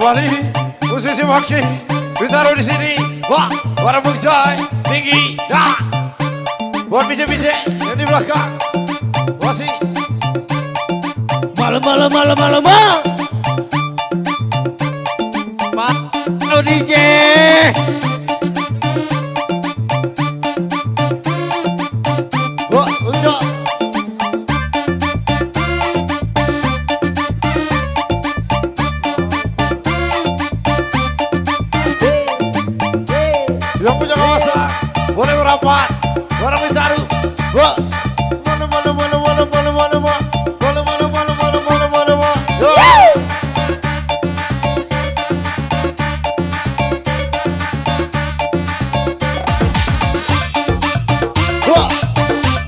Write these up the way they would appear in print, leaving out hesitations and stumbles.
Kembali musisi Maki ditaruh di sini. Wah, warna Bukjoy tinggi. Ya. Buat bije-bije yang di belakang. Masih. Malam. Pak DJ. Wah, Bukjoy. Yang punya kawasan boleh merapat, orang Bintaro. Wah,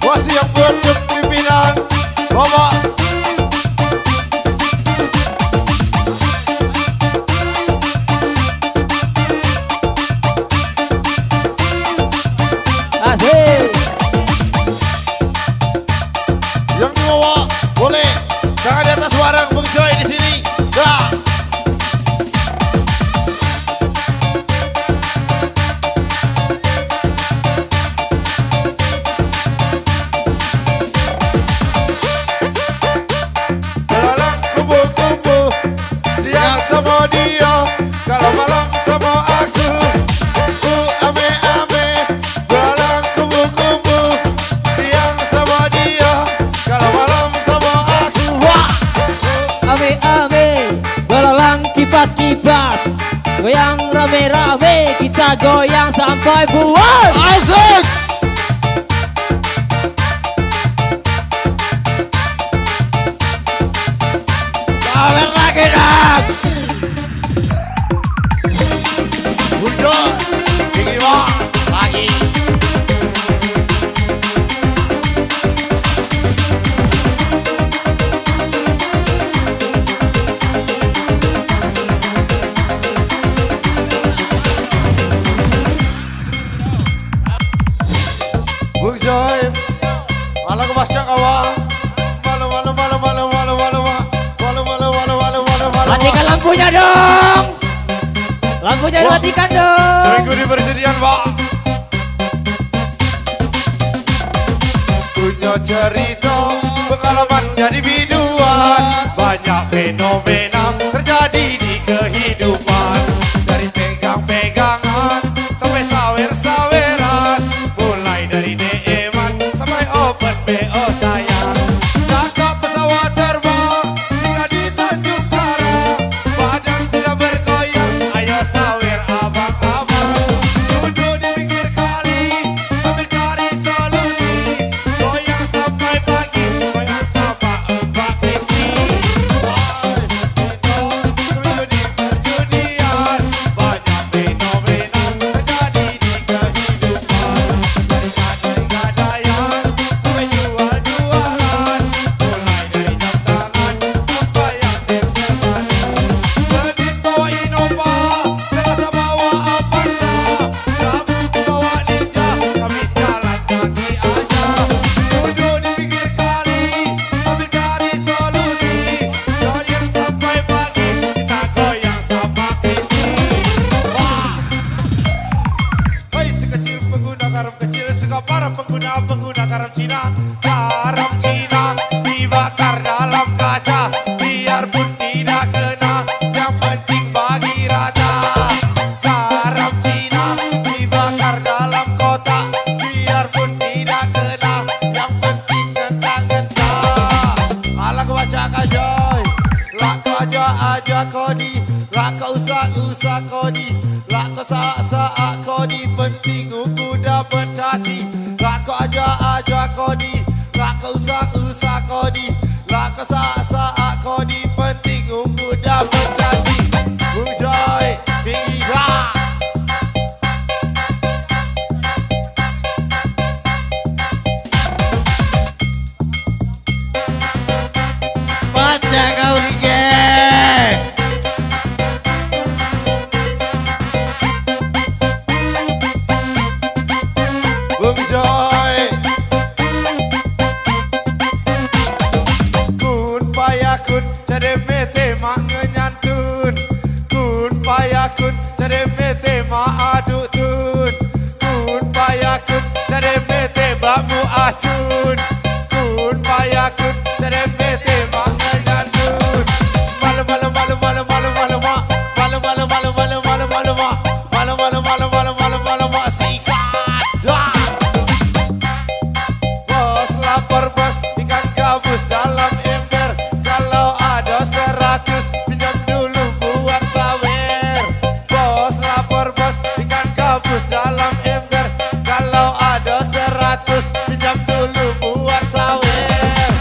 masih yang buat pimpinan, Bapak. Yang di bawah boleh jangan di atas warung Bung Joy di sini. Dah. Dalam kubu-kubu siang sama dia, kalau malam sama aku. Ame-ame dalam kubu-kubu siang sama dia, kalau malam sama aku. Wah. Ame, belalang kipas-kipas. Goyang rame-rame, kita goyang sampai puas. Asik. Sawer lagi dong. Muncul tinggi wah lagi. Bung Joy, malah kebaca kawan. Matikan lampunya dong. Lampunya Wah. dimatikan dong. Selingkuh di perjudian, Pak. Punya cerita pengalaman jadi biduan, banyak fenomena terjadi di kehidupan. Dari pegang-pegangan sampai sawer-saweran, mulai dari DM-an sampai open BO sayang. Cakap pesawat terbang hingga di Tanjung Karang, badan sudah bergoyang, ayo sawer abang-abang. Duduk di pinggir kali sambil cari solusi, goyang sampai pagi, goyang sama Mbak Kristi. Selingkuh di perjudian, banyak fenomena terjadi di kehidupan. Dari gadai-gadaian sampai jual-jualan, mulai dari jam tangan sampai yang tem-teman. Sedih bawa Innova, Selasa bawa Avanza, Rabu bawa Ninja, Kamis jalan kaki aja. Duduk di pinggir kali sambil cari solusi, goyang sampai pagi, kita goyang sama Kristi. Wah. Hei si kecil pengguna garam kecil, suka para pengguna garam Cina. Garam Cina dibakar dalam kaca, biarpun tidak kena, yang penting bagi rata. Garam Cina dibakar dalam kotak, biarpun tidak kena, yang penting ngentang-ngentang. Alah kau baca kajoy, lak kau aja kodi, lak kau usah kodi, lak kau saak kodi, penting aku dapat caci. Lak kau aja kodi, lak kau usah kodi, lak kau saak kodi, penting aku dapat caci. Bung Joy, tinggi dah. Baca kau DJ. Bung Joy, kun payah kun, cade mete mak ngenyantun. Kun pacun kun payakun terembete manganyandun malu malu malu malu malu malu ma malu malu malu malu malu malu ma malu malu malu malu malu malu ma sikat bos lapar bos ikan gabus dalam ember kalau ada 100 pinjam dulu buat sawer bos lapar bos ikan gabus dalam ember kalau ada 100 pinjam dulu buat sawer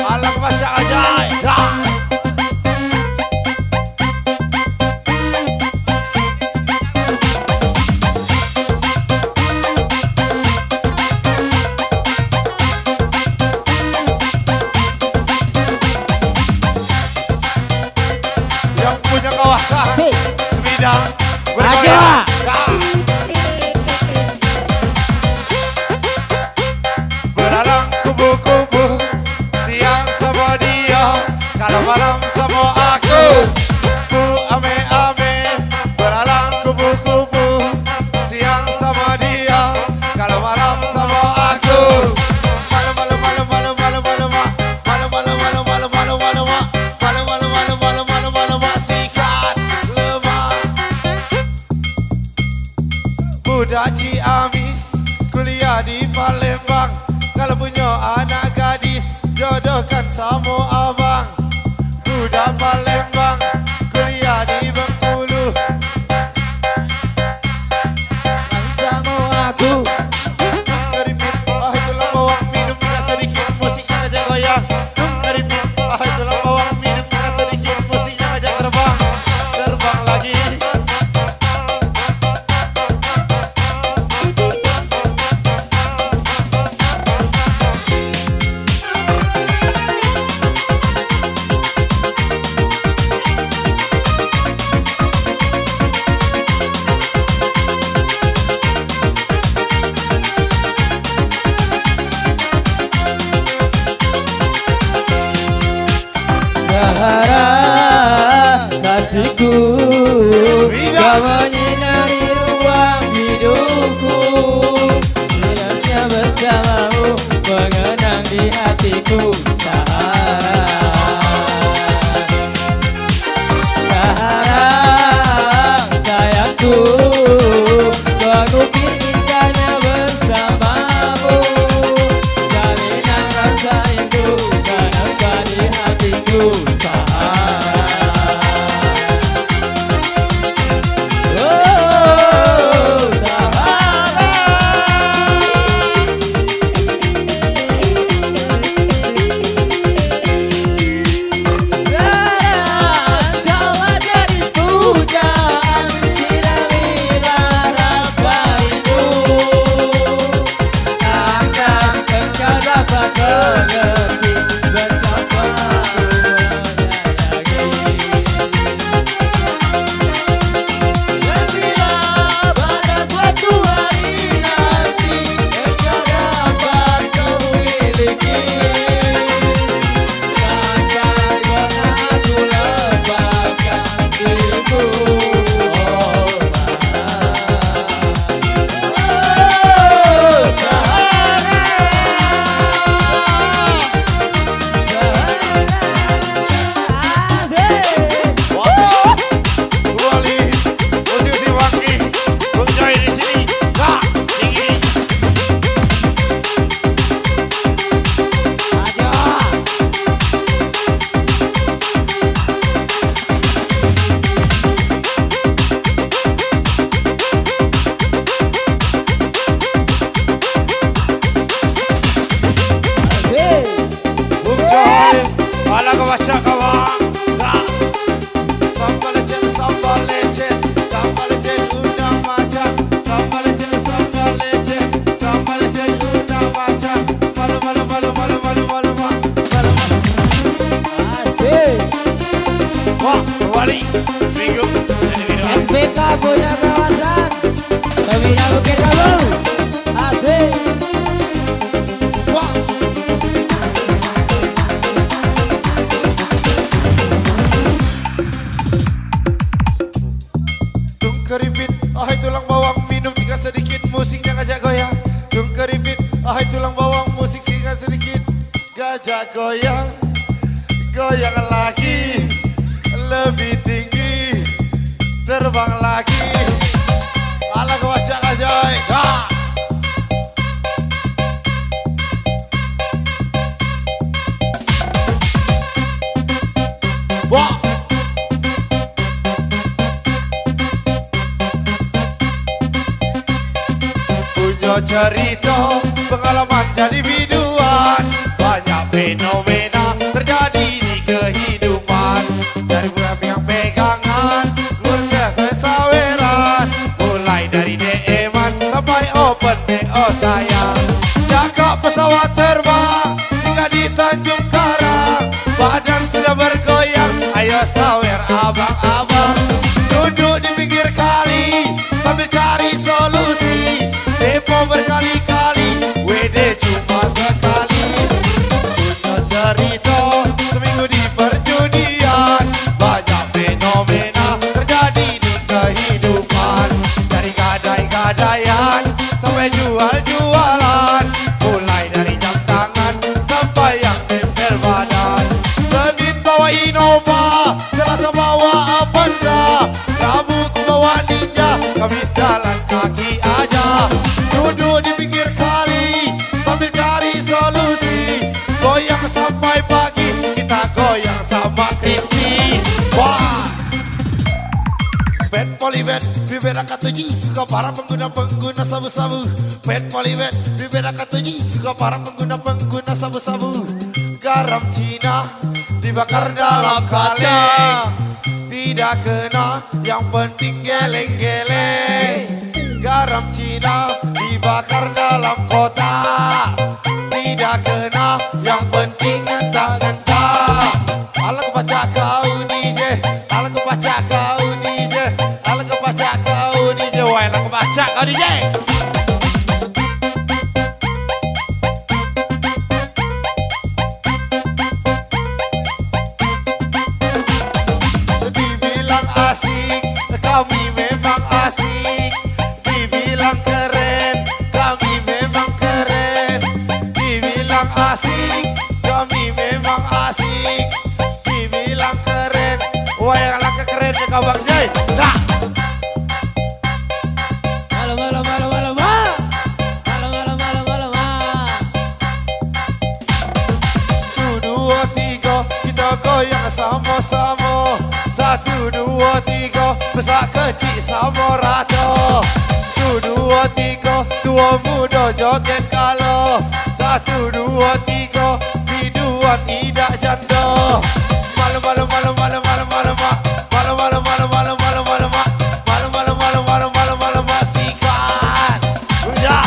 alang baca aja ya. Yang punya kawasan Sik. sebidang Aja. Belalang kubu-kubu siang sama dia kalau malam sama aku ku ame-ame belalang kubu-kubu siang sama dia kalau malam sama aku malu malu malu malu malu malu ma malu malu malu malu malu malu ma malu malu malu malu malu malu ma sikat lemah budak Ciamis kuliah di Palembang kalau punya anak gadis jodohkan sama abang budak Palembang kuliah di Bengkulu Sama aku. ngeripin ah itulah bawang minum nggak sedikit musiknya ngajak goyang ngeripin ah itulah bawang minum nggak sedikit musiknya ngajak terbang terbang lagi Sahara kasihku kau menyinari ruang hidupku Tidaknya bersamamu mengenang di hatiku Sahara Sahara sayangku mengukir indahnya bersamamu Jalinan rasa itu menempel di hatiku Sahara Oh Sahara Sekarang kaulah jadi pujaan siramilah rasa itu Takkan engkau dapat mengerti betapa ku menyayangi Dan bila pada suatu hari nanti engkau dapat kau miliki Takkan pernah aku lepaskan dirimu Oh Sahara Wali posisi Waki Bung Joy di sini nah tinggi Bung Joy ala kebaca kawan nah sambal lecet undang macan sambal lecet undang macan malu malu malu malu malu malu malu wah Wali minggu SPK punya kawasan Pembina Bukit Kamu Asik wah keripit, tulang bawang minum tinggal sedikit musiknya ngajak goyang. Keripit, tulang bawang musik ajak goyang, goyang lagi, lebih tinggi, terbang lagi. Ala kau ajak ajaib, wah. Punya cerita, pengalaman jadi biduan, banyak fenomena terjadi di kehidupan. Dari yang pegangan, proses saweran, mulai dari DM-an sampai open BO sayang. Jaga pesawat terbang, singgah di Tanjung Karang, badan sudah bergoyang, ayo sawer abang-abang. Duduk di pinggir kali, sambil cari solusi, depo berkali-kali, WD cuma sekali. Punya cerita, seminggu di perjudian, banyak fenomena terjadi di kehidupan. Dari gadai-gadaian sampai jual-jualan, mulai dari jam tangan sampai yang tempel badan. Senin bawa Innova, Selasa bawa Avanza, Rabu ku bawa Ninja, Kamis jalan kaki aja. Duduk di pinggir kali sambil cari solusi, goyang sampai pagi, kita goyang sama Kristi. Wah. Pet Polybet, bibir angka 7, suka para pengguna-pengguna sabu-sabu. Pet Polybet, bibir angka 7, suka para pengguna-pengguna sabu-sabu. Garam Cina dibakar dalam kaca, tidak kena, yang penting geleng-geleng. Garam Cina dibakar dalam kotak, tidak kena, yang penting ngentang-ngentang. Alang baca kau DJ, alang baca kau DJ, alang baca kau DJ, wah alang baca kau DJ. Dibilang asik, kami memang asik. Dibilang keren, kami memang keren. Dibilang asik, kami memang asik. Dibilang keren, wah yang langkah keren ya kau Bang Jai. Nah, Malam, malam, malam, malam, malam. Malam, malam, malam, malam, malam. 1, 2, 3, kita goyang sama-sama. 1, 2, 3, besar kecil sama rata. 1, 2, 3, tua muda joget kalau. 1, 2, 3, biduan tidak janda. Malam malam malam malam malam malam malam malam malam malam malam malam malam malam malam malam malam malam masikan. Ya.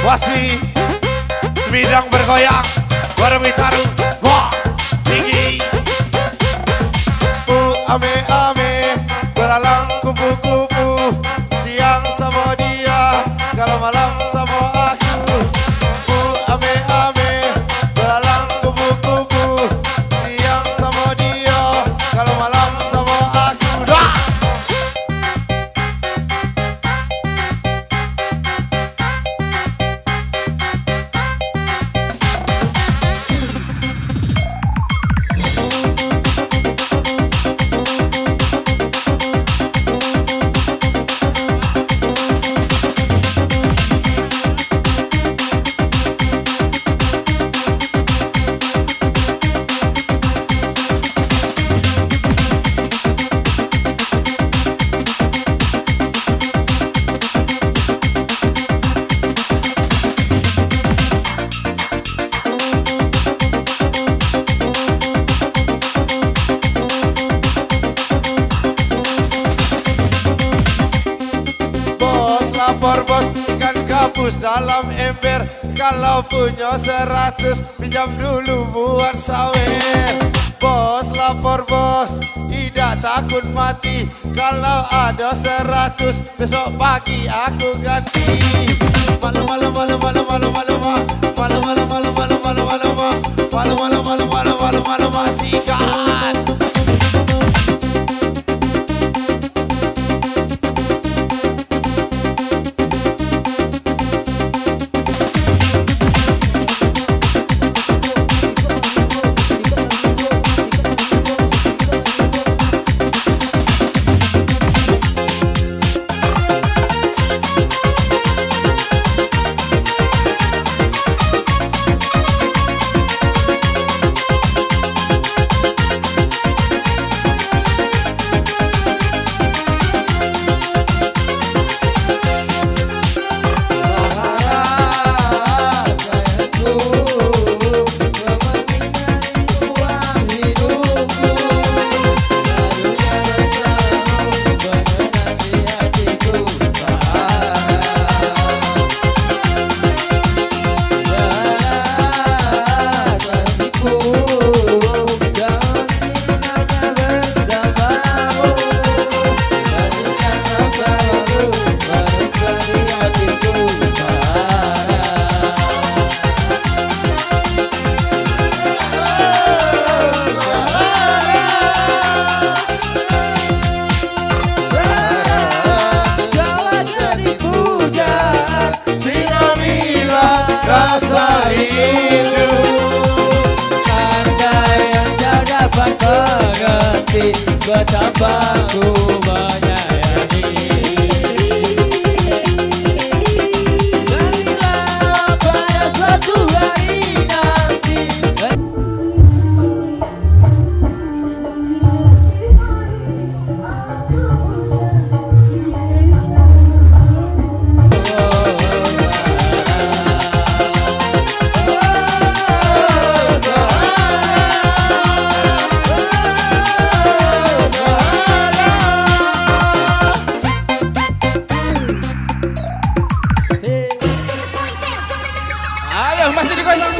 Wasi sebidang bergoyang, bareng taruh, wah tinggi. Ame ame beralang kupu-kupu, siang sama dia, kalau malam sama aku. Ame ame beralang kupu-kupu, siang sama dia, kalau malam sama aku. Dah. Lapor bos, ikan gabus dalam ember. Kalau punya 100, pinjam dulu buat sawer. Bos lapor bos, tidak takut mati. Kalau ada 100, besok pagi aku ganti. Malam malam malam malam malam malam malam malam malam malam malam malam malam malam malam malam malam malam malam masikan. betapa ku menyayangi. Berilah pada suatu hari nanti. Ayo masih digoyang.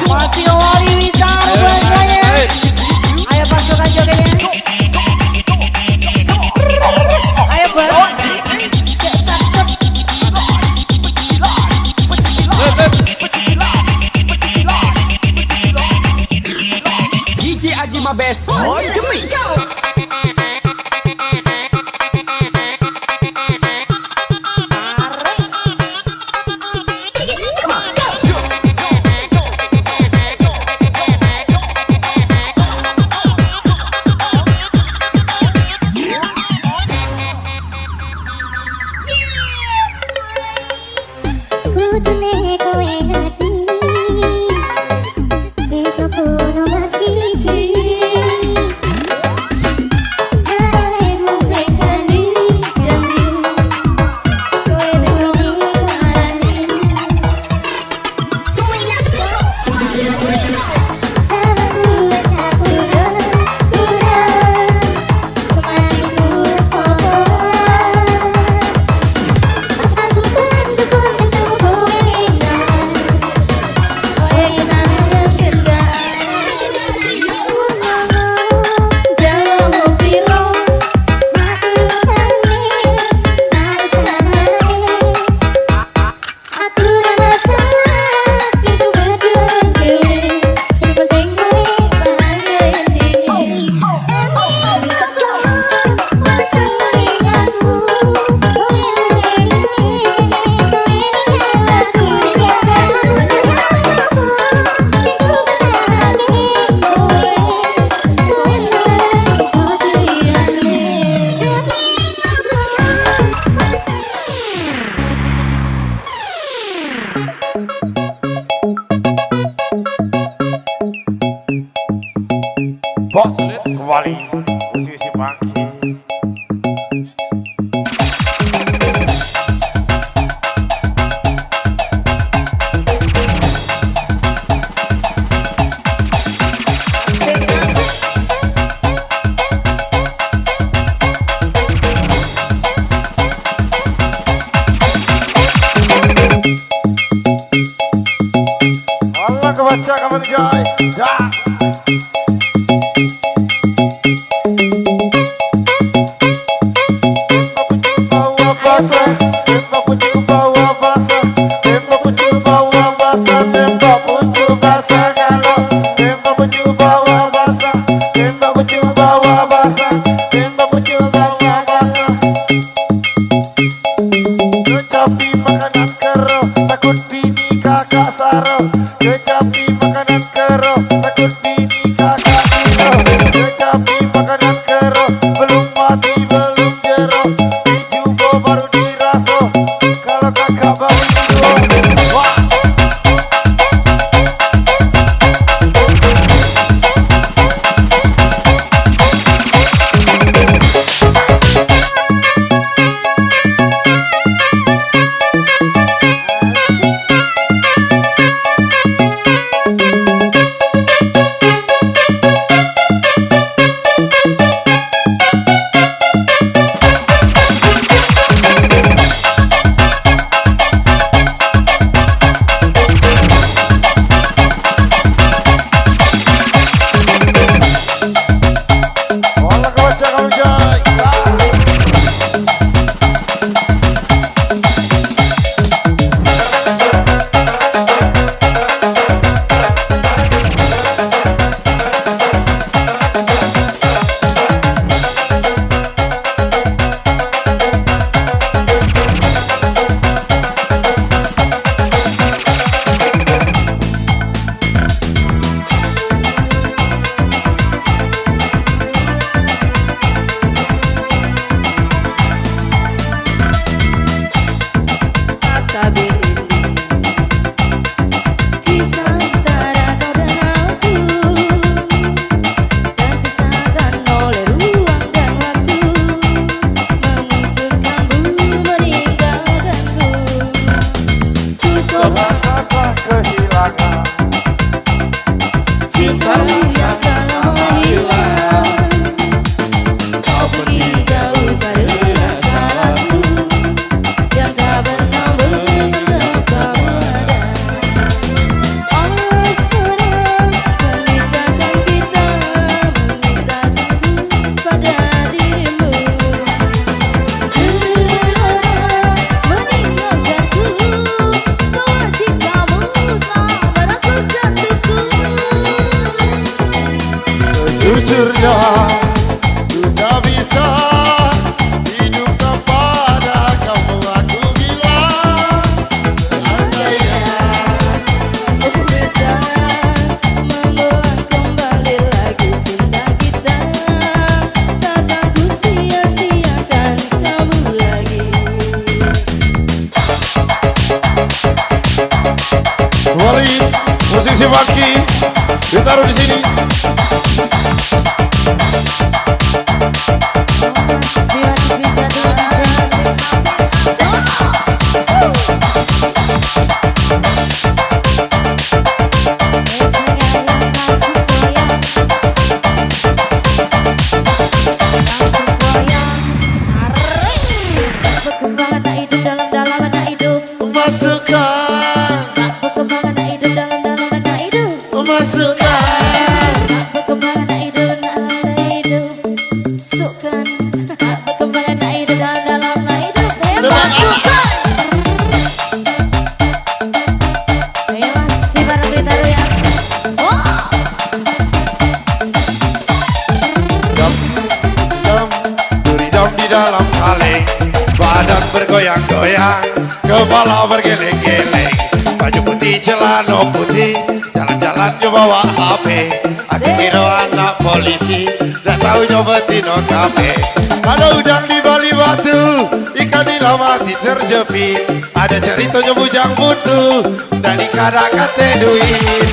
Masih wali witar semuanya. Ayo pasukan jogetnya. Ayo bos. DJ Aji Mabes on the beat. Bos sulit kembali posisi pagi. Allah kebaca kapan guys? Ya. Takut bini kakak saro, kecapi makanan kero, takut Jangan sampai kehilangan Cinta yang tak lama hilang. Kau pergi jauh karena salahku yang tak pernah betapa ada. Asmara memisahkan kita, memisahkanku pada dirimu. Gerhana meninggalkanku, bahwa cintamu tak merasuk jantungku. Sejujurnya ku tak bisa hidup tanpa ada kamu. Aku gila seandainya Aku bisa mengulang kembali lagi cinta kita. Takkan ku sia-siakan kamu lagi. Wali musisi Funky ditaruh di sini. Perkembangan tak hidup dalam-dalam tak hidup. Masukkan, Perkembangan tak hidup dalam-dalam tak hidup. masukkan. Perkembangan tak hidup tak hidup. Masukkan. Perkembangan tak hidup dalam-dalam tak hidup. Masukkan. Ayo masih bareng kita dulu ya. Oh. Dam, dam, duridam di dalam kaleng. Badan bergoyang-goyang, kepala bergeleng-geleng. Baju putih, celana putih, jalan-jalan yo bawa HP. Aku kira anak polisi, dah tahu nyoba tino kafe. Ada udang di bali batu, ikan di dalam hati terjepit. Ada cerita yo bujang butuh, dan ikan kate duit.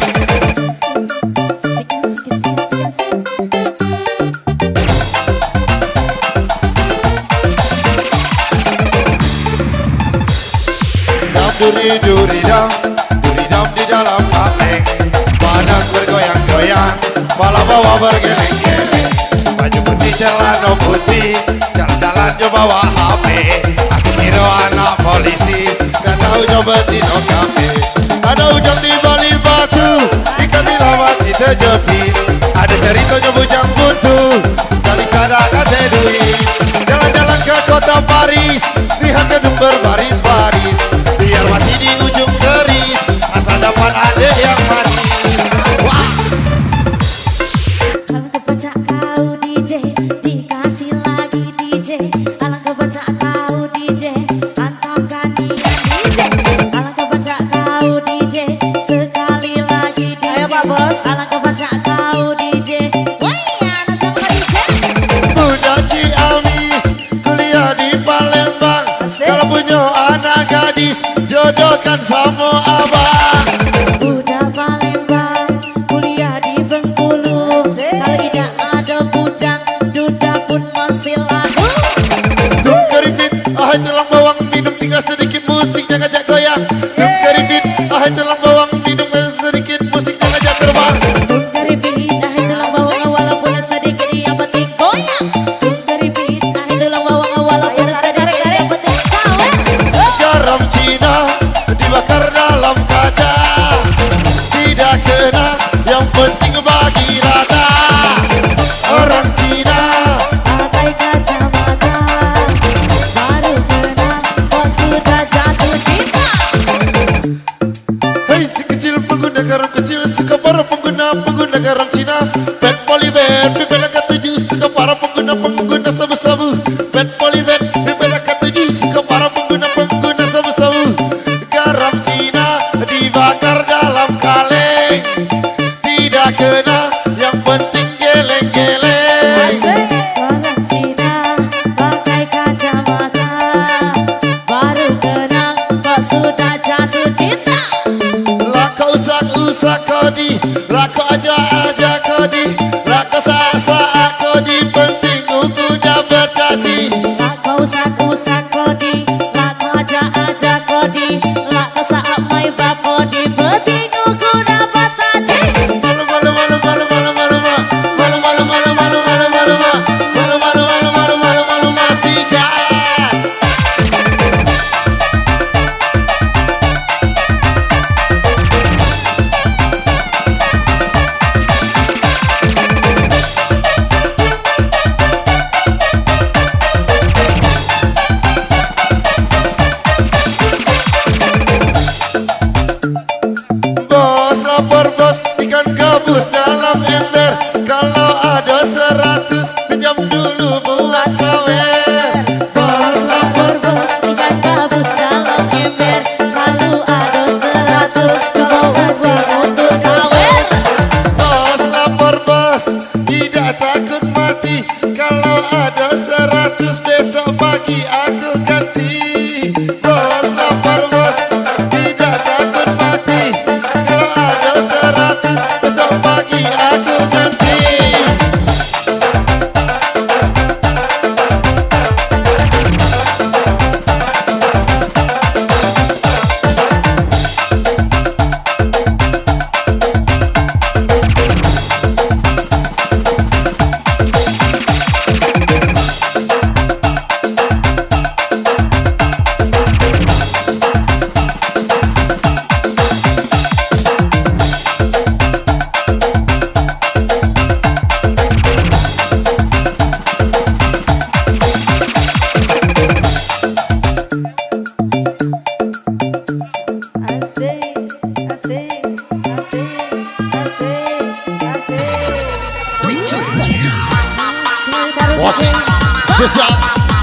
Duridam di dalam kaleng. Badan bergoyang-goyang, kepala bawa bergeleng-geleng. Baju putih, celana putih, jalan-jalan yo bawa HP. Aku kira anak polisi, gak tahu coba tino kafe. Ada udang di bali batu, ikan di laut terjepit. Ada cerita yo bujang butuh, kali kadang kate duit. Jalan-jalan ke kota Paris, lihat gedung berbaris-baris. Biar mati di ujung keris, asal dapat ada yang manis. Wah. Alangkah baca kau DJ, dikasih lagi DJ. Alangkah baca kau DJ, mantapkan dia DJ. Alangkah baca kau DJ, sekali lagi DJ. Ayo Pak Bos. Alangkah baca kau DJ, woi anak sama DJ. Budak Ciamis, kuliah di Palembang. Kalau punya anak gadis, jodohkan sama abang. Budak Palembang, kuliah di Bengkulu. Kalau tidak ada bujang, duda pun masih laku. Dum keripit, ahai tulang bawang, minum tinggal sedikit musik, jangan ajak goyang. Dum keripit, ahai tulang bawang, minum sedikit musik, jangan ajak terbang. Karibin, tulang bawang walaupun sedikit yang penting goyang. Karibin, tulang bawang walaupun sedikit yang penting sawer. Garam Cina dibakar dalam kaca.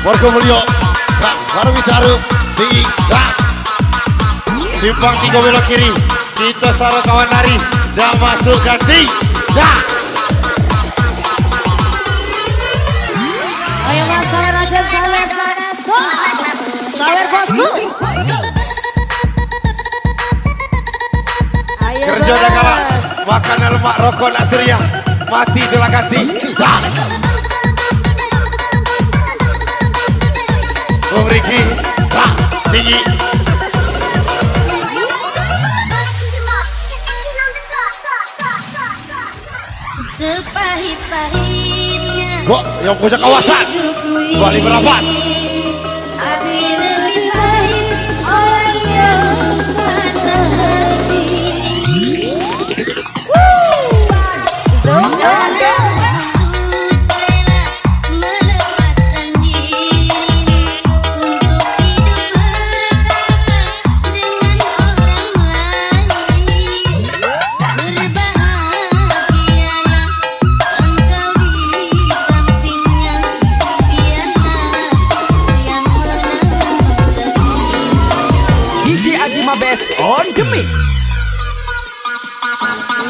Warga Mulyo, baru bicara tinggi, simpang 3 belok kiri, kita sarung kawan nari, dan masuk ganti, Ayo mas, sawer aja, sawer, sawer bosku. Ayo kerja udah kalah, makanan lemak rokok nak ceria, mati telah ganti, Bung Riki, tinggi. Sepahit-pahitnya Kok yang punya kawasan Bali Merapat. Aku lebih baik orang yang patah hati. Menempatkan diri untuk hidup bersama dengan orang lain. Berbahagialah engkau di sampingnya, biarlah yang menanggung. DJ Azima Best on the mix.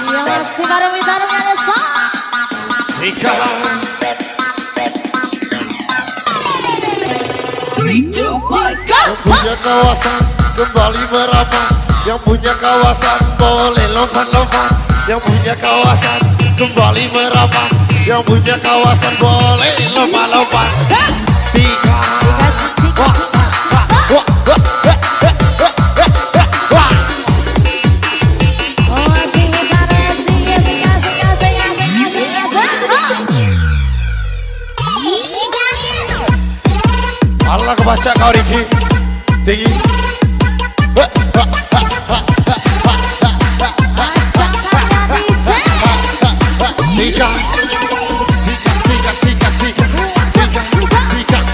Iya masih bareng-bareng ada song. Sekarang yang punya kawasan kembali merapat, yang punya kawasan boleh lompat-lompat, yang punya kawasan kembali merapat, yang punya kawasan boleh lompat-lompat. Tiga. Wah, wah, wah, Oh masih bareng, Allah kebaca kau Riki tinggi. Sikat, sikat, sikat, sikat, sikat, sikat.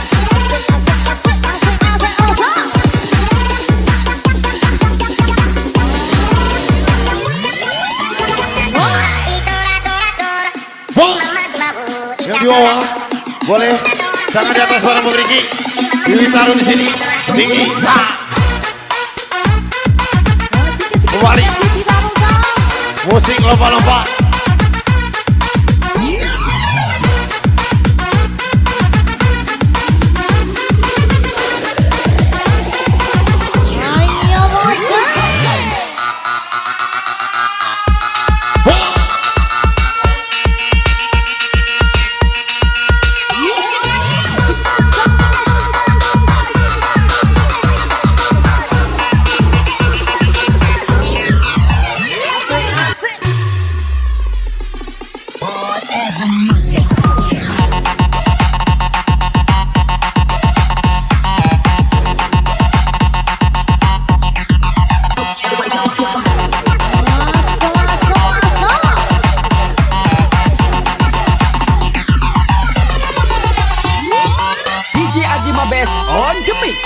Yang di bawah boleh, jangan di atas barang Bung Riki. Ini taruh di sini tinggi. Kembali musik lomba-lomba. Ayo bosku. DJ Azima Best on the mix.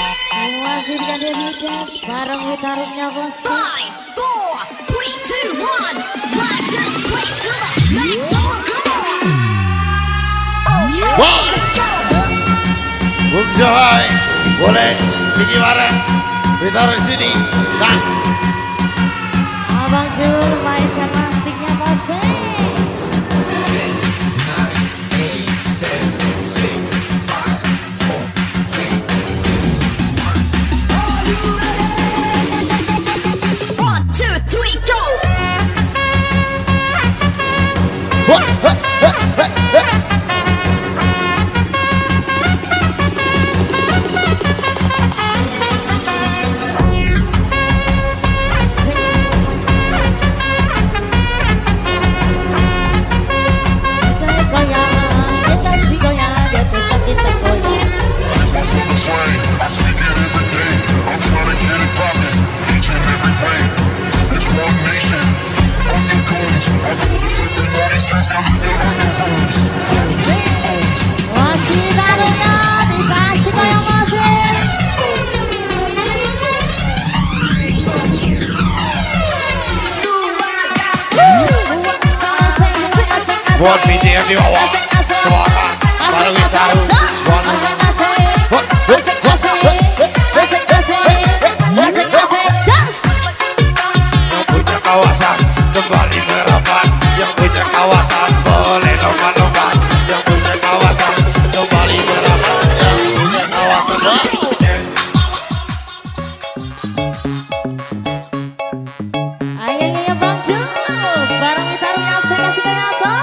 Masih dengan Demikian bareng Witarumnya bosku. 5, 4, 3, 2, 1. Drive this place to the max. Wah, Bung Johai boleh tinggi bareng. Ditaruh di sini. Nah, Abang Jul mainkan musiknya bosku. One, two, three, go. wah, heh, heh, heh, heh. I speak it every day. I'm trying to get it poppin', each and every way. It's one nation, under guns. Our goals are stripping all these streets down here under homes. Masih barengnya dikasih goyang musik. Buat BJ yang di bawah. Semangat. Bareng Witaru. Semangat. Yang punya kawasan kembali merapat, yang punya kawasan boleh lompat-lompat, yang punya kawasan kembali merapat, yang punya kawasan. Ayo Bang Ju, bareng gitarnya asik-asik aja.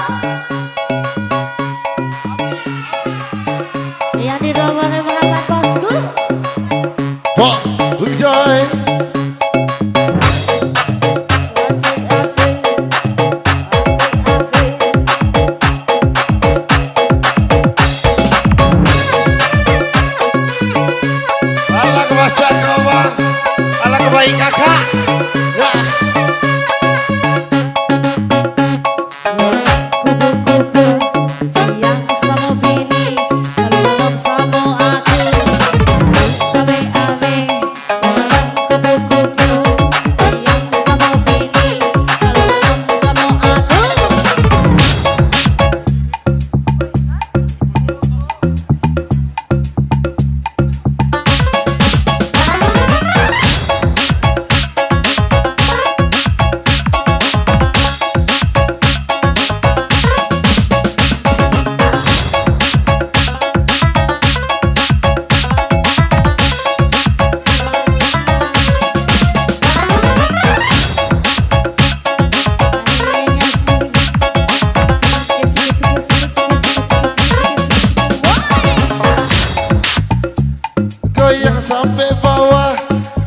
Yang di nomor merapat bosku. Pak, Joy. Alah kebacaan kau bang, alah kebaik kakak. Wah. Kupu-kupu siang sama bini, malam sama aku. Ame-ame, kupu-kupu siang sama bini, malam sama aku. Goyang sampai bawah,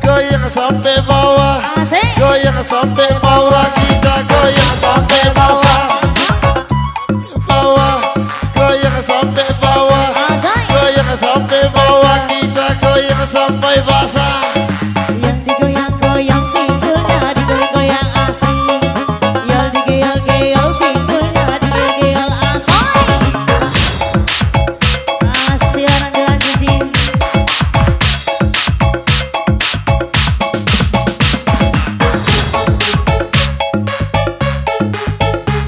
goyang sampai bawah, Asik. goyang sampai bawah, kita goyang sampai bawah, bawah, goyang sampai bawah, goyang sampai bawah, kita goyang sampai basah. Yang digoyang-goyang pinggulnya, digoyang-goyang asik. Yang digoyang-goyang pinggulnya, digoyang-goyang asik. Asik orang dengan izin.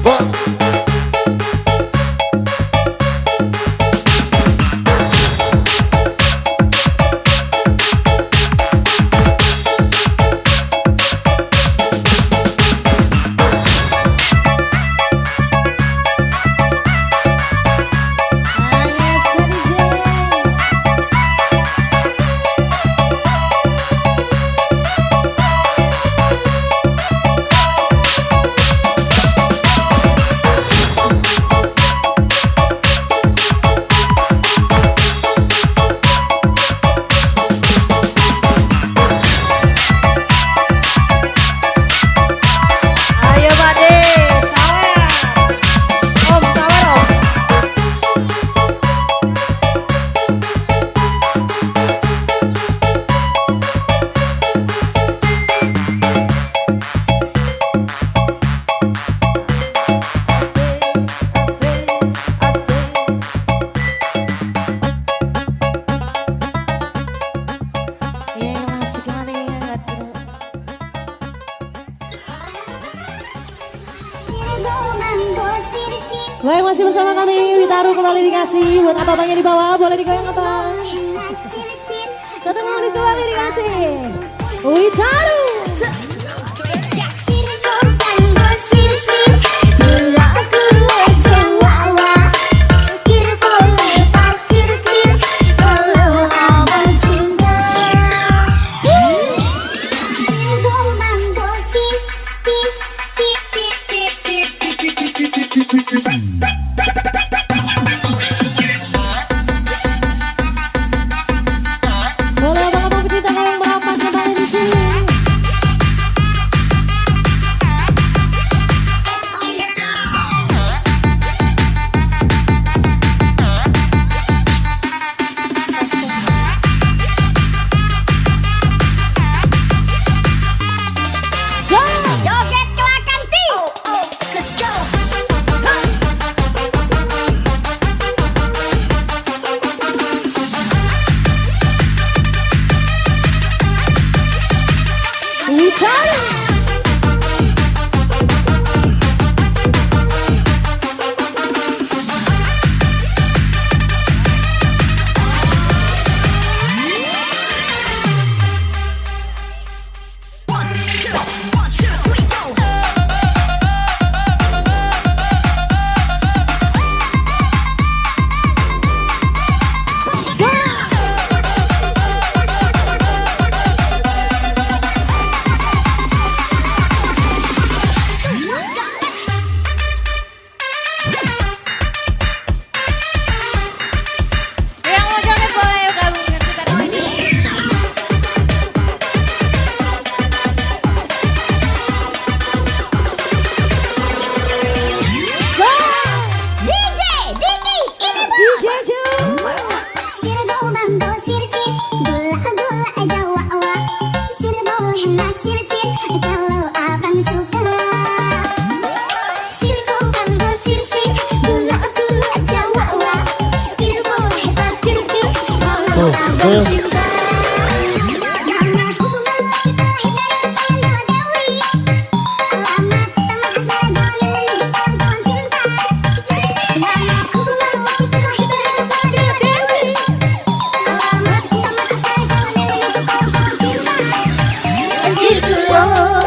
Bang, Ayo sedih. Ayo Pade, sawer. Om, sawer Om. Iya, masih gimana ya? Nggak tahu. Baik, masih bersama kami Witaru kembali dikasih. Buat apa abangnya di bawah boleh digoyang abang. Satu menit kembali dikasih Witaru. Boleh abang-abang pecinta yang merapat kembali di sini. Joget kelakar ting. Let's go. Witaru. khawatir kalau abang suka. Sirku kan bersir-sir, gula-gula Jawa lah. Tidak boleh parkir-kir kalau abang cinta. Namaku Malaikat Hidayat Dewi. Alamat tamat Nazanin Tanton Cinta. Namaku Malaikat Hidayat Dewi. Alamat tamat Nazanin Tanton Cinta. Gitu loh.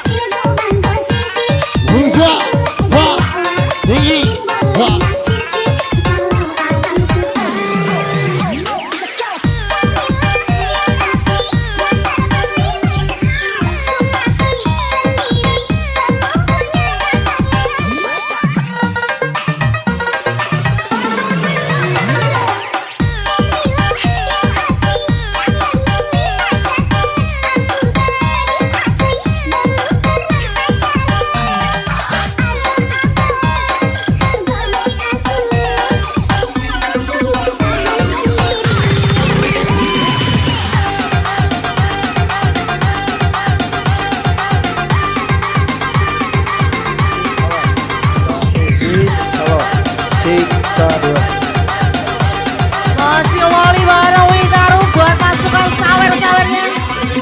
Sirku kan bersir-sir, Buja, wah, tinggi, wah. Masih Wali bareng Witaru buat pasukan sawer-sawernya.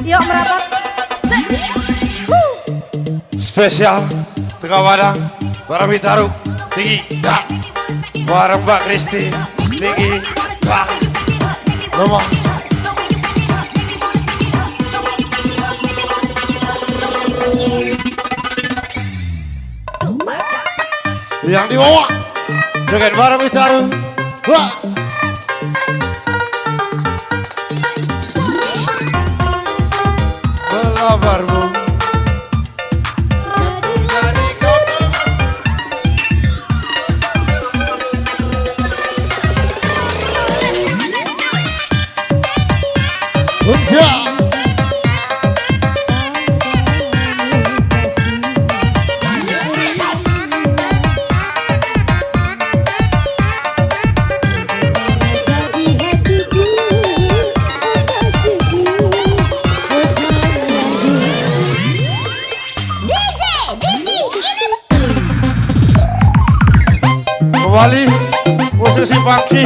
Yuk merapat. Spesial Tengah Padang bareng Bitaru tinggi, ya. Bareng Mbak Kristi tinggi, ya. Lemah. Yang di bawah dengan bareng Bitaru, wah. Belabarmu dari kau. Buja. Kembali posisi pagi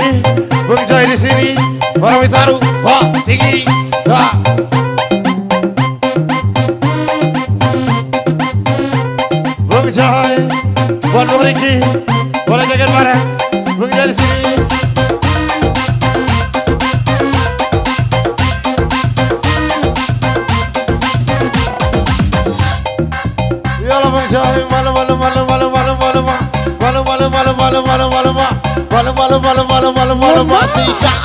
Bung Jai di sini bareng Bitaru, wah tinggi, wah. Bung Jai buat Bung Riki boleh jaga bareng Bung Jai di sini. Yalah Bung Jai malam masih dah.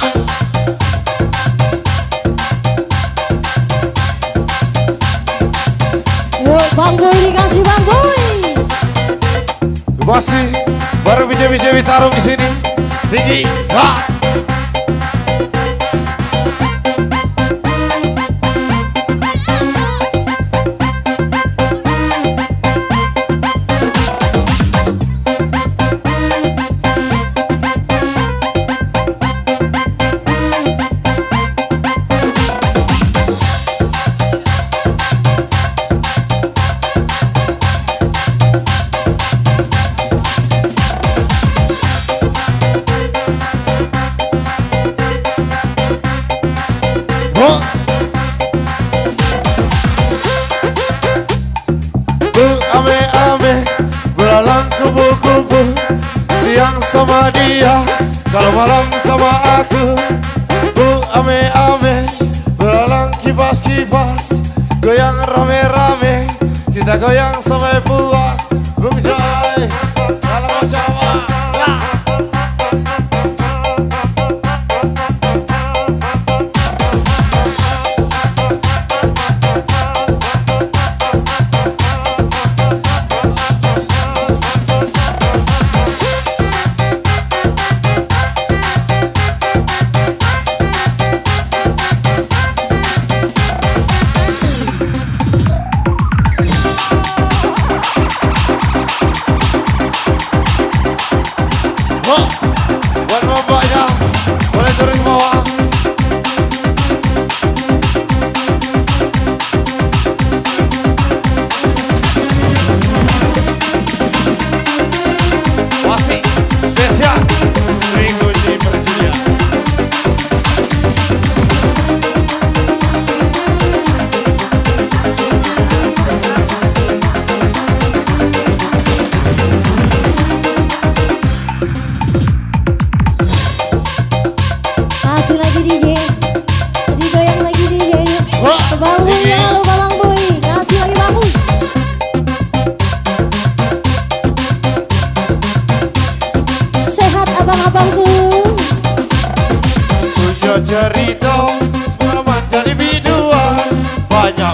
Yuk Bang Boy dikasih Bang Boy. Masih baru biji-biji Bitaru di sini tinggi, ha. Ame-ame belalang kubu-kubu, siang sama dia, kalau malam sama aku. Ame-ame belalang kipas-kipas, goyang rame-rame, kita goyang sampai puas. Bung Jai kalau mau sama, ya.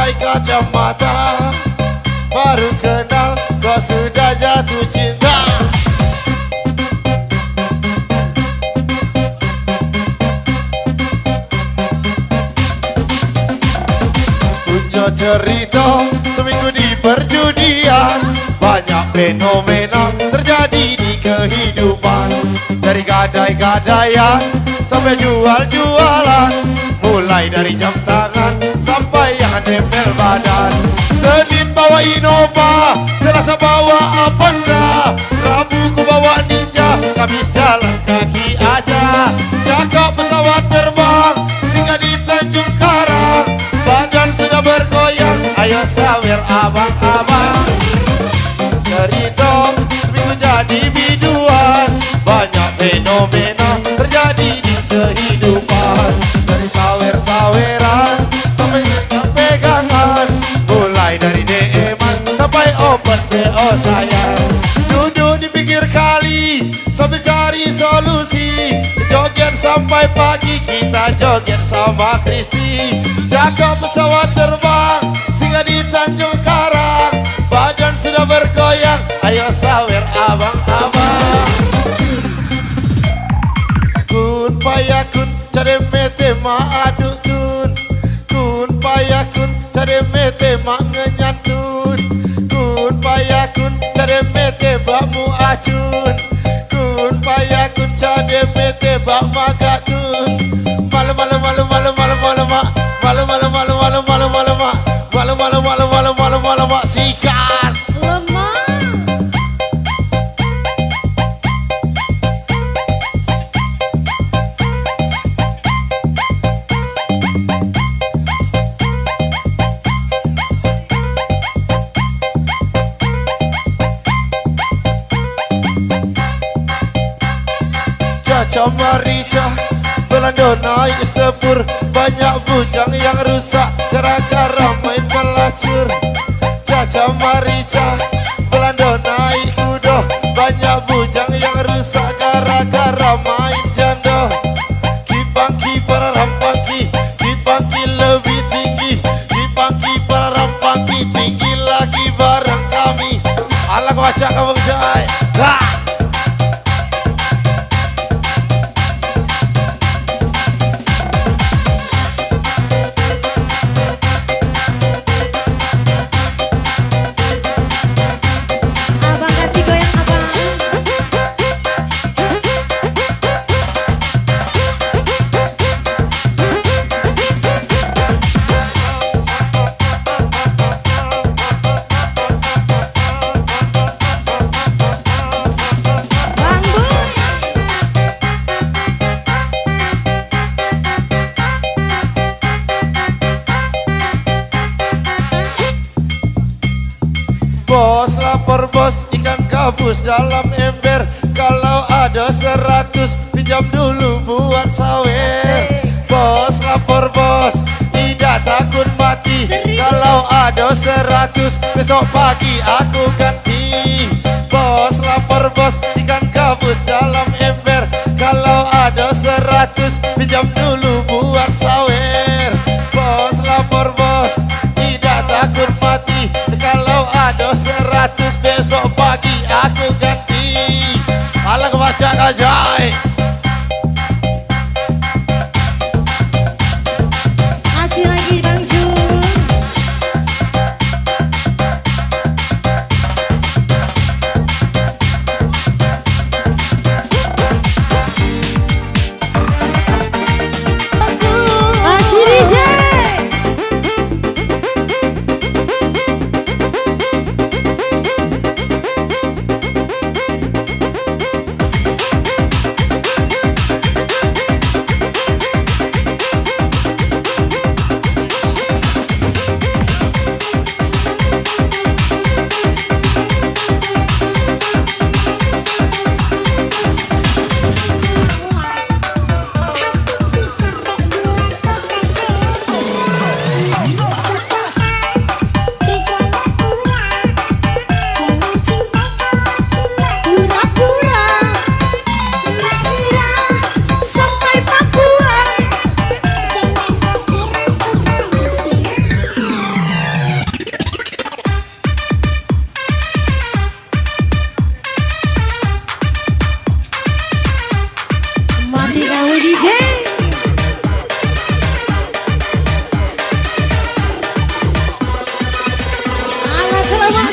pakai kacamata, baru kenal kau sudah jatuh cinta. Punya cerita seminggu di perjudian, banyak fenomena terjadi di kehidupan. Dari gadai-gadaian sampai jual-jualan, mulai dari jam tangan sampai yang nempel badan. Senin bawa Innova, Selasa bawa Avanza, Rabu ku bawa Ninja, Kamis jalan kaki aja. Cakap pesawat terbang singgah di Tanjung Karang, badan sudah bergoyang, ayo sawer abang-abang. Cerita seminggu jadi biduan, banyak fenomena terjadi di kehidupan. Dari sawer-saweran sampai pegangan, mulai dari DM-an sampai open BO sayang. Duduk di pinggir kali sambil cari solusi, joget sampai pagi kita joget sama Kristi. Cakap pesawat terbang singgah di Tanjung Karang, badan sudah bergoyang, ayo sawer abang-abang. Kun payakun cari mete ma aduk tun, kun payakun cari mete ma ngenyatun, kun payakun cari mete bakmu acun, kun payakun cari mete bak magatun. Malu malu malu malu malu malu mak, malu malu malu malu malu malu mak, malu malu malu malu malu malu mak sikat. Caca marica Belanda naik sepur, banyak bujang yang rusak gara-gara main pelacur. Caca marica Belanda naik kuda, banyak bujang yang rusak gara-gara main janda. Kipangki para rampangki, kipangki lebih tinggi, kipangki para rampangki tinggi lagi bareng kami. Alah kau baca kamu jai. Abang kasih goyang abang. Bang Boy. Bos lapor bos, ikan gabus dalam ember. Kalau ada 100 pinjam dulu buat sawer. Bos lapor bos, tidak takut mati. Kalau ada 100 besok pagi aku ganti. Bos lapor bos, ikan gabus dalam ember. Kalau ada 100 pinjam dulu buat sawer. Bos lapor bos, tidak takut mati. Kalau ada 100 besok pagi aku ganti. Alah kebaca kajai. Masih lagi Bang Jun. Masih DJ.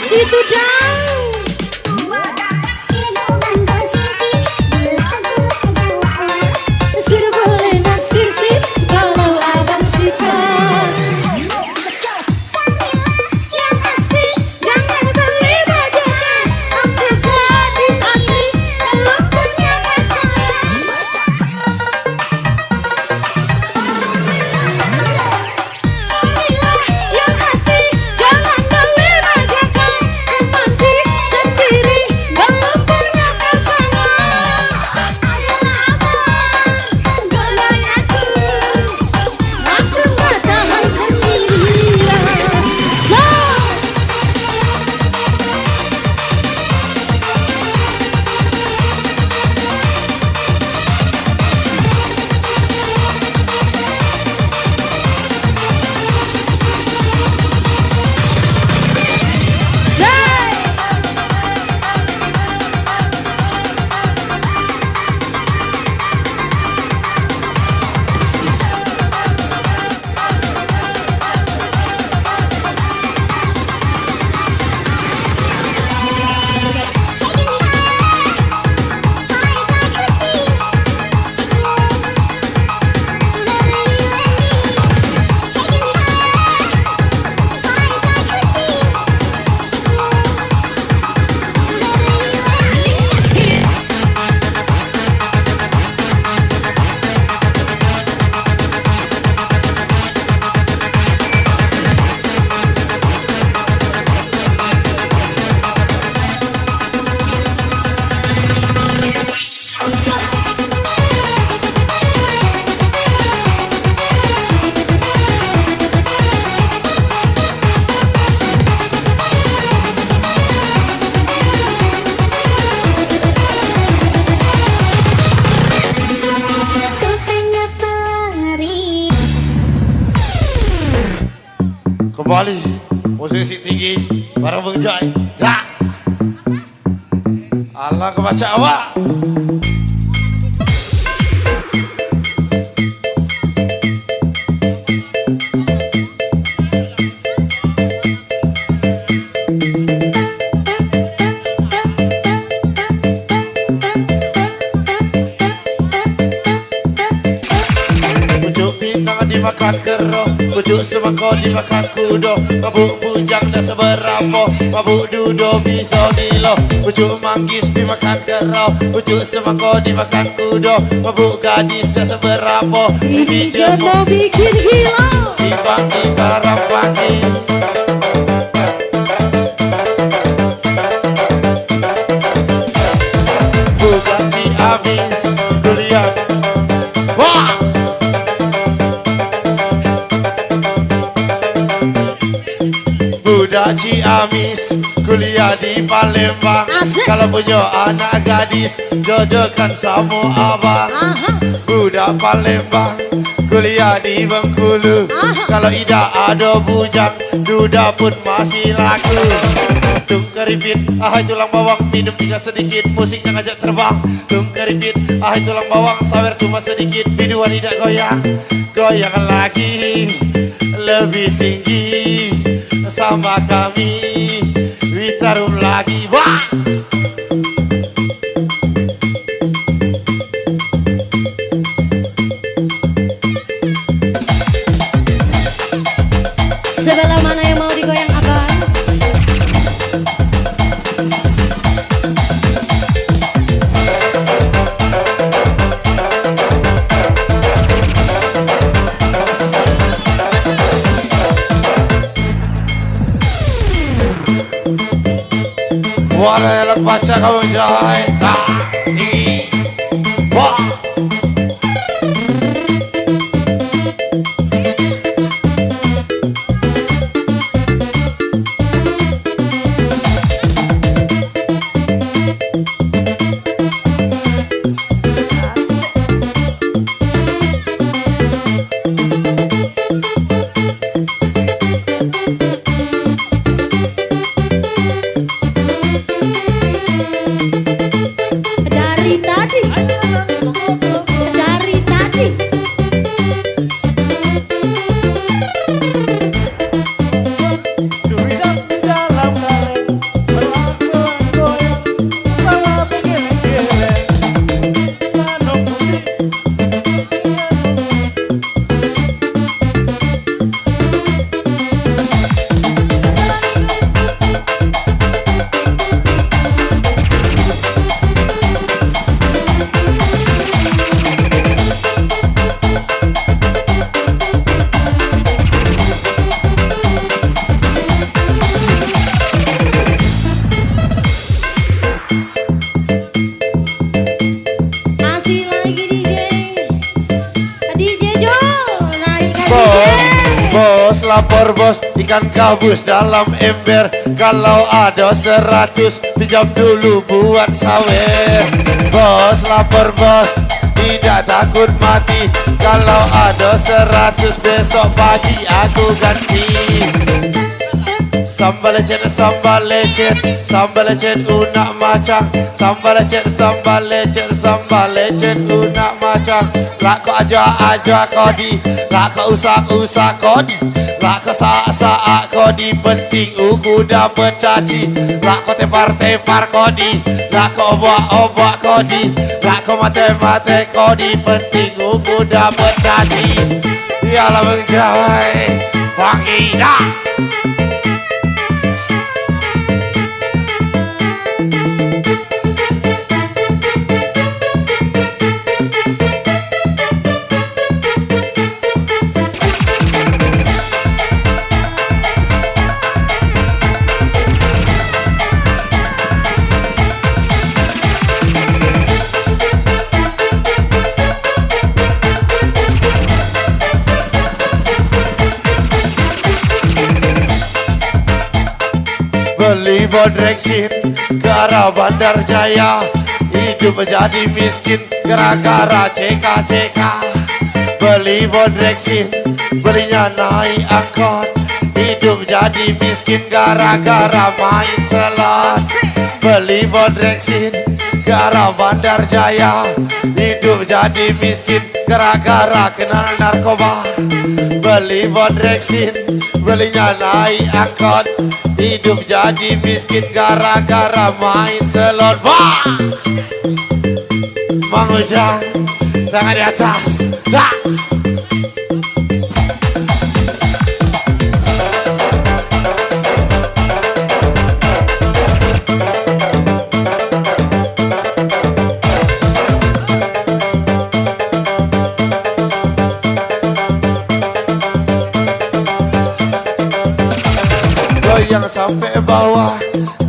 situ dong. Sir boleh naksir sih kalau abang suka. Yang asli jangan beli bajakan. Aku gadis asli belum punya pacar. Carilah yang asli jangan beli bajakan. Masih sendiri belum punya pasangan. Adalah abang godain aku nggak tahan sendirian. So katanya pelari. Kembali posisi tinggi bareng Bang Joy. Dah. Allah kebaca awak. Pucuk pinang dimakan kero, pucuk semangkau dimakan kudo. Mabuk bujang dah seberapa, mabuk dudo bisa gilo. Pucuk manggis dimakan kero, pucuk semangkau dimakan kudo. Mabuk gadis dah seberapa, Ini jempol bikin gila. timbang di barang pagi. Bukan si habis kuliah. Wah! Budak Ciamis kuliah di Palembang. Asik. Kalau punya anak gadis jodohkan sama abang. Aha. Budak Palembang kuliah di Bengkulu. Kalau tidak ada bujang duda pun masih laku. Tung keripit, ahai tulang bawang, minum tinggal sedikit, musiknya ngajak terbang. Tung keripit, ahai tulang bawang, sawer cuma sedikit, biduan tidak goyang. Goyang lagi, lebih tinggi sama kami, Witarum lagi. Wah! Sebelah mana yang mau digoyang abang? Wah, elok baca kamu Joy. Nah, tinggi. Wah! Dari tadi lapor bos, ikan gabus dalam ember. Kalau ada 100, pinjam dulu buat sawer. Bos lapor bos, tidak takut mati. Kalau ada 100, besok pagi aku ganti. Sambal lecet, sambal lecet, sambal lecet unak macang. Sambal lecet, sambal lecet, sambal lecet unak macang. Lak kau aja kodi, lak kau usak kodi, lak kau saak kodi. Penting uku dapat caci. Lak kau tepar kodi, lak kau obak kodi, lak kau mate kodi. Penting uku dapat caci. Yalah mengjawai, wangi dah. Beli bodreksin ke arah Bandar Jaya. Hidup menjadi miskin gara-gara CK. Beli bodreksin, belinya naik angkot. Hidup jadi miskin gara-gara main slot. Beli bodreksin ke arah Bandar Jaya. Hidup jadi miskin gara-gara kenal narkoba. Beli bodreksin, belinya naik angkot. Hidup jadi miskin gara-gara main slot. Wah! Mang Ujang, tangan di atas. Nah! Goyang sampai bawah,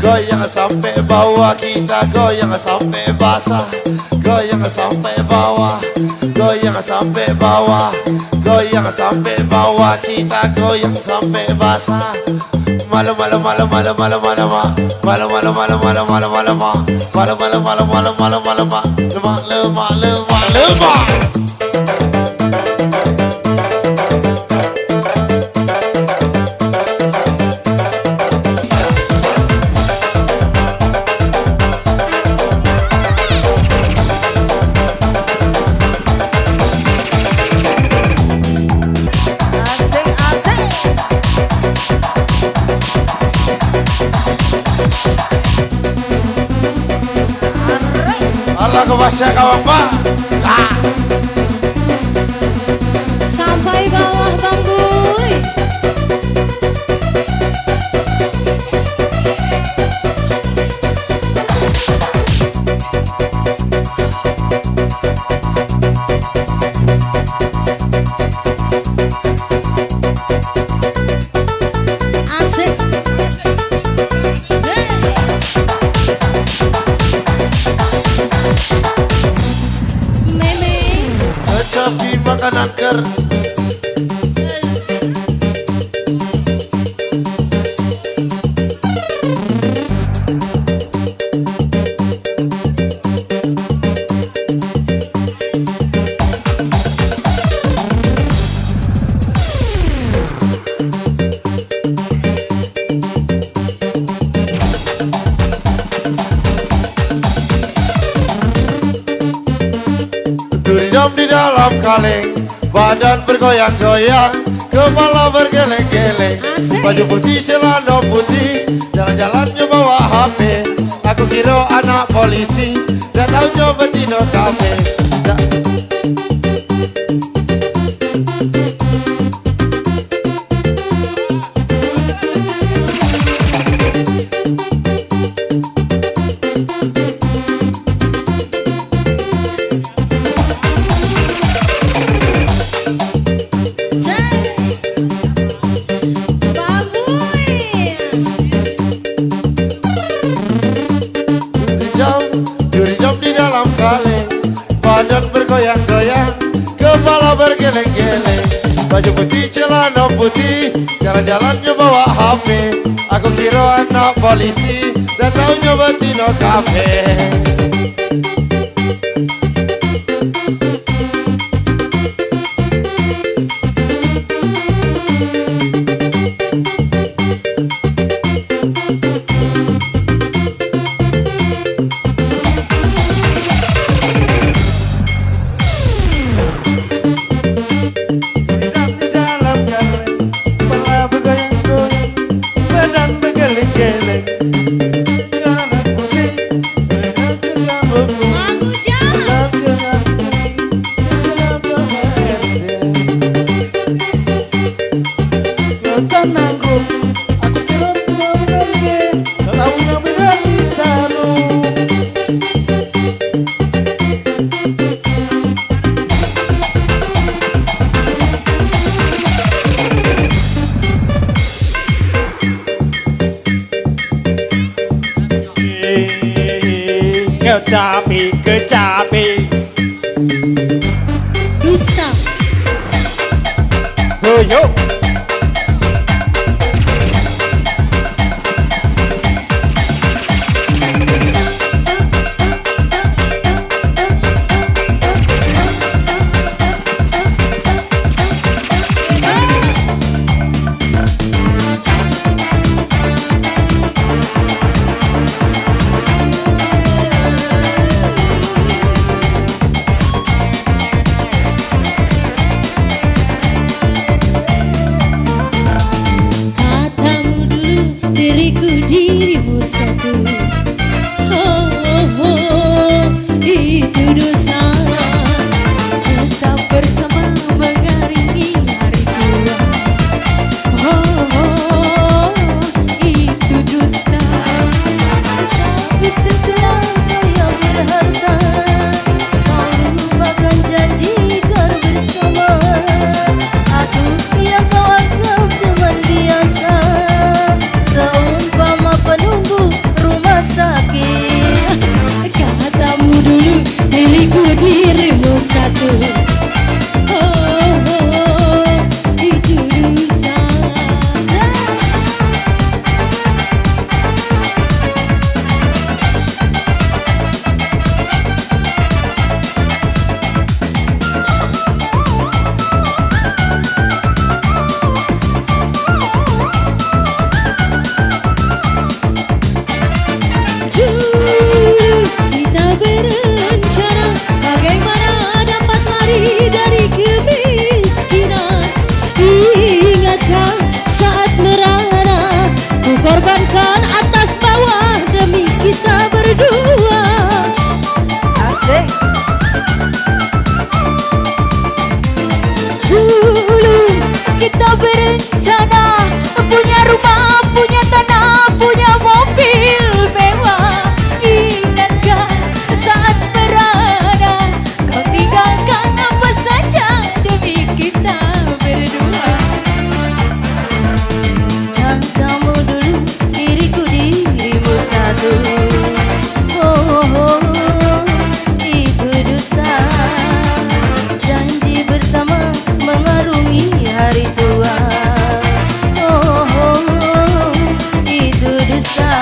goyang sampai bawah, kita goyang sampai basah. Goyang sampai bawah, goyang sampai bawah, goyang sampai bawah, kita goyang sampai basah. Malam malam malam malam malam malam malam malam malam malam malam malam malam malam malam malam malam malam lemak lemak lemak. Allah kebasya kawan pak. Sampai bawah Bang Boy. Asik. Kecapi makanan ker. Duridom di dalam kaleng, badan bergoyang-goyang, kepala bergeleng-geleng. Baju putih, celana putih, jalan-jalannya bawa HP. Aku kira anak polisi, gak taunya betina kafe. celana putih, jalan-jalannya bawa HP. Aku kira anak polisi, dan taunya betino kafe. Kecapi Dusta. Yo Korbankan atas bawah demi kita berdua. Asik. Dulu kita berencana punya rumah, punya tanah, punya mobil mewah. Ingatkah saat merana kau tinggalkan apa saja demi kita berdua. Dan kamu dulu diriku dirimu satu. Itu dusta. Janji bersama mengarungi hari tua. Itu dusta.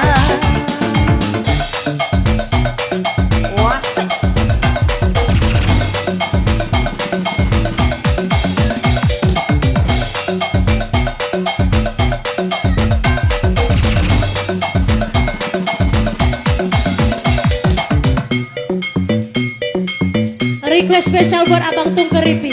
Wasik. Request spesial buat Abang Tung Keripi.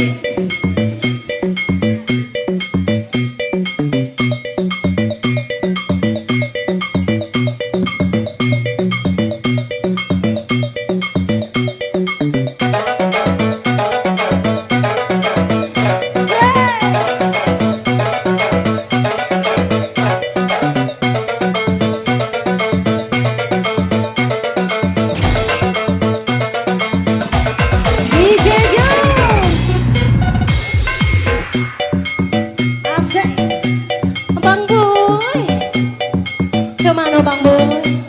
DJ Jom. Asik. Bang Boy. Kemana Bang Boy?